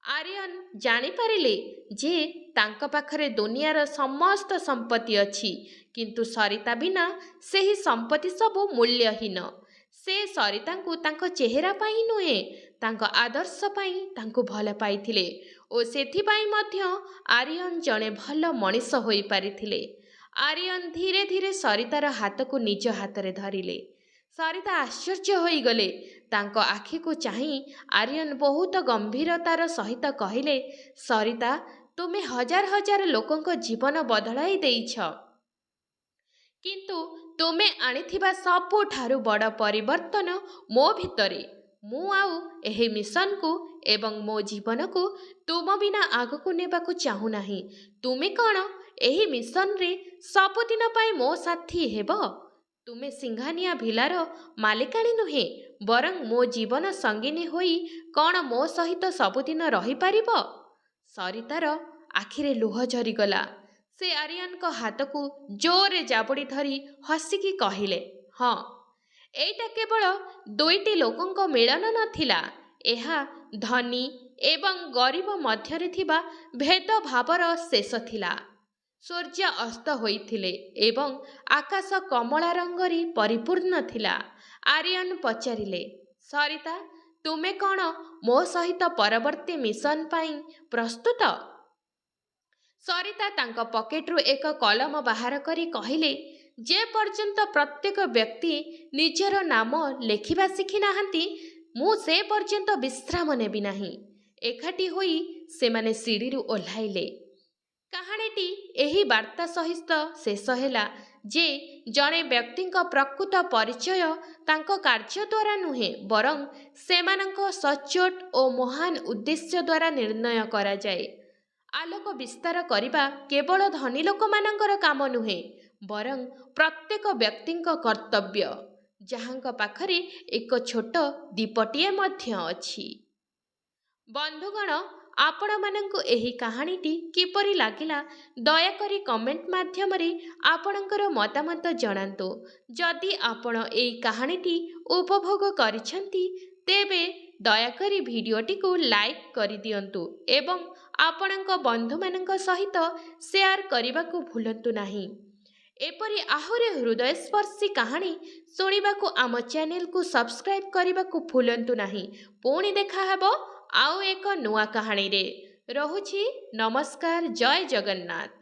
ଆରିୟନ ଜାଣିପାରିଲେ ଯେ ତାଙ୍କ ପାଖରେ ଦୁନିଆର ସମସ୍ତ ସମ୍ପତ୍ତି ଅଛି କିନ୍ତୁ ସରିତା ବିନା ସେହି ସମ୍ପତ୍ତି ସବୁ ମୂଲ୍ୟହୀନ। ସେ ସରିତାଙ୍କୁ ତାଙ୍କ ଚେହେରା ପାଇଁ ନୁହେଁ ତାଙ୍କ ଆଦର୍ଶ ପାଇଁ ତାଙ୍କୁ ଭଲ ପାଇଥିଲେ ଓ ସେଥିପାଇଁ ମଧ୍ୟ ଆରିୟନ ଜଣେ ଭଲ ମଣିଷ ହୋଇପାରିଥିଲେ। ଆରିୟନ ଧୀରେ ଧୀରେ ସରିତାର ହାତକୁ ନିଜ ହାତରେ ଧରିଲେ। ସରିତା ଆଶ୍ଚର୍ଯ୍ୟ ହୋଇଗଲେ। ତାଙ୍କ ଆଖିକୁ ଚାହିଁ ଆରିୟନ ବହୁତ ଗମ୍ଭୀରତାର ସହିତ କହିଲେ, ସରିତା ତୁମେ ହଜାର ହଜାର ଲୋକଙ୍କ ଜୀବନ ବଦଳାଇ ଦେଇଛ କିନ୍ତୁ ତୁମେ ଆଣିଥିବା ସବୁଠାରୁ ବଡ଼ ପରିବର୍ତ୍ତନ ମୋ ଭିତରେ। ମୁଁ ଆଉ ଏହି ମିଶନକୁ ଏବଂ ମୋ ଜୀବନକୁ ତୁମ ବିନା ଆଗକୁ ନେବାକୁ ଚାହୁଁନାହିଁ। ତୁମେ କ'ଣ ଏହି ମିଶନରେ ସବୁଦିନ ପାଇଁ ମୋ ସାଥୀ ହେବ? ତୁମେ ସିଂଘାନିଆ ଭିଲାର ମାଲିକାଣୀ ନୁହେଁ ବରଂ ମୋ ଜୀବନ ସଙ୍ଗିନୀ ହୋଇ କ'ଣ ମୋ ସହିତ ସବୁଦିନ ରହିପାରିବ? ସରିତାର ଆଖିରେ ଲୁହ ଝରିଗଲା। ସେ ଆରିୟନଙ୍କ ହାତକୁ ଜୋରରେ ଜାବୁଡ଼ି ଧରି ହସିକି କହିଲେ, ହଁ ଏଇଟା କେବଳ ଦୁଇଟି ଲୋକଙ୍କ ମିଳନ ନଥିଲା ଏହା ଧନୀ ଏବଂ ଗରିବ ମଧ୍ୟରେ ଥିବା ଭେଦଭାବର ଶେଷ ଥିଲା। ସୂର୍ଯ୍ୟ ଅସ୍ତ ହୋଇଥିଲେ ଏବଂ ଆକାଶ କମଳା ରଙ୍ଗରେ ପରିପୂର୍ଣ୍ଣ ଥିଲା। ଆରିୟନ ପଚାରିଲେ, ସରିତା ତୁମେ କ'ଣ ମୋ ସହିତ ପରବର୍ତ୍ତୀ ମିଶନ ପାଇଁ ପ୍ରସ୍ତୁତ? ସରିତା ତାଙ୍କ ପକେଟରୁ ଏକ କଲମ ବାହାର କରି କହିଲେ, ଯେ ପର୍ଯ୍ୟନ୍ତ ପ୍ରତ୍ୟେକ ବ୍ୟକ୍ତି ନିଜର ନାମ ଲେଖିବା ଶିଖିନାହାନ୍ତି ମୁଁ ସେ ପର୍ଯ୍ୟନ୍ତ ବିଶ୍ରାମ ନେବି ନାହିଁ। ଏକାଠି ହୋଇ ସେମାନେ ସିଡ଼ିରୁ ଓହ୍ଲାଇଲେ। କାହାଣୀଟି ଏହି ବାର୍ତ୍ତା ସହିତ ଶେଷ ହେଲା ଯେ ଜଣେ ବ୍ୟକ୍ତିଙ୍କ ପ୍ରକୃତ ପରିଚୟ ତାଙ୍କ କାର୍ଯ୍ୟ ଦ୍ୱାରା ନୁହେଁ ବରଂ ସେମାନଙ୍କ ସଚ୍ଚୋଟ ଓ ମହାନ ଉଦ୍ଦେଶ୍ୟ ଦ୍ୱାରା ନିର୍ଣ୍ଣୟ କରାଯାଏ। ଆଲୋକ ବିସ୍ତାର କରିବା କେବଳ ଧନୀ ଲୋକମାନଙ୍କର କାମ ନୁହେଁ ବରଂ ପ୍ରତ୍ୟେକ ବ୍ୟକ୍ତିଙ୍କ କର୍ତ୍ତବ୍ୟ ଯାହାଙ୍କ ପାଖରେ ଏକ ଛୋଟ ଦୀପଟିଏ ମଧ୍ୟ ଅଛି। ବନ୍ଧୁଗଣ, ଆପଣମାନଙ୍କୁ ଏହି କାହାଣୀଟି କିପରି ଲାଗିଲା ଦୟାକରି କମେଣ୍ଟ ମାଧ୍ୟମରେ ଆପଣଙ୍କର ମତାମତ ଜଣାନ୍ତୁ। ଯଦି ଆପଣ ଏହି କାହାଣୀଟି ଉପଭୋଗ କରିଛନ୍ତି ତେବେ ଦୟାକରି ଭିଡ଼ିଓଟିକୁ ଲାଇକ୍ କରିଦିଅନ୍ତୁ ଏବଂ ଆପଣଙ୍କ ବନ୍ଧୁମାନଙ୍କ ସହିତ ସେୟାର କରିବାକୁ ଭୁଲନ୍ତୁ ନାହିଁ। ଏପରି ଆହୁରି ହୃଦୟସ୍ପର୍ଶୀ କାହାଣୀ ଶୁଣିବାକୁ ଆମ ଚ୍ୟାନେଲକୁ ସବସ୍କ୍ରାଇବ୍ କରିବାକୁ ଭୁଲନ୍ତୁ ନାହିଁ। ପୁଣି ଦେଖାହେବ ଆଉ ଏକ ନୂଆ କାହାଣୀରେ। ରହୁଛି। ନମସ୍କାର। ଜୟ ଜଗନ୍ନାଥ।